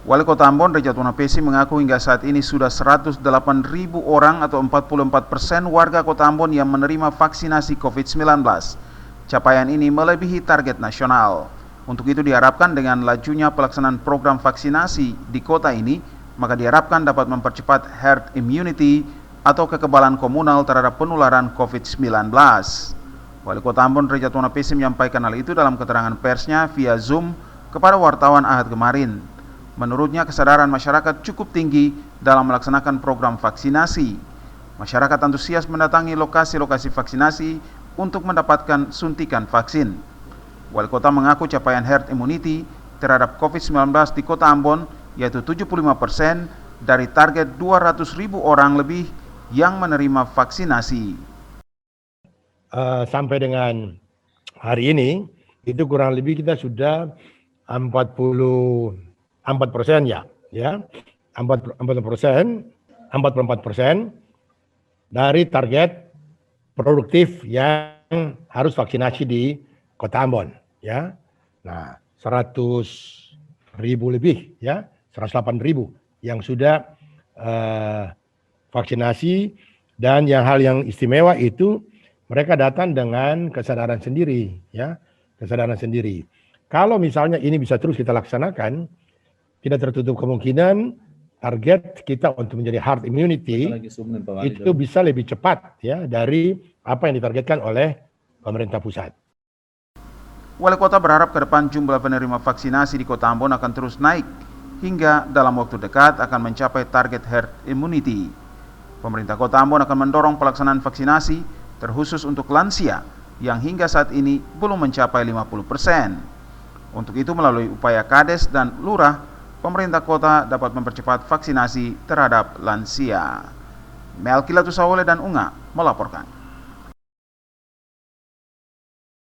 Wali Kota Ambon, Rejatuna Pesi mengaku hingga saat ini sudah 108.000 orang atau 44% warga Kota Ambon yang menerima vaksinasi COVID-19. Capaian ini melebihi target nasional. Untuk itu diharapkan dengan lajunya pelaksanaan program vaksinasi di kota ini, maka diharapkan dapat mempercepat herd immunity atau kekebalan komunal terhadap penularan COVID-19. Wali Kota Ambon, Rejatuna Pesi menyampaikan hal itu dalam keterangan persnya via Zoom kepada wartawan Ahad kemarin. Menurutnya kesadaran masyarakat cukup tinggi dalam melaksanakan program vaksinasi. Masyarakat antusias mendatangi lokasi-lokasi vaksinasi untuk mendapatkan suntikan vaksin. Wali Kota mengaku capaian herd immunity terhadap COVID-19 di Kota Ambon yaitu 75% dari target 200.000 orang lebih yang menerima vaksinasi. Sampai dengan hari ini itu kurang lebih kita sudah 44% ya, 44% dari target produktif yang harus vaksinasi di Kota Ambon, ya. Nah, 100.000 lebih, ya, 108.000 yang sudah vaksinasi, dan hal yang istimewa itu mereka datang dengan kesadaran sendiri, ya, kesadaran sendiri. Kalau misalnya ini bisa terus kita laksanakan, tidak tertutup kemungkinan target kita untuk menjadi herd immunity itu bisa lebih cepat, ya, dari apa yang ditargetkan oleh pemerintah pusat. Wali Kota berharap ke depan jumlah penerima vaksinasi di Kota Ambon akan terus naik hingga dalam waktu dekat akan mencapai target herd immunity. Pemerintah Kota Ambon akan mendorong pelaksanaan vaksinasi terkhusus untuk lansia yang hingga saat ini belum mencapai 50%. Untuk itu melalui upaya Kades dan Lurah, pemerintah kota dapat mempercepat vaksinasi terhadap lansia. Melki Latusawole dan Unga melaporkan.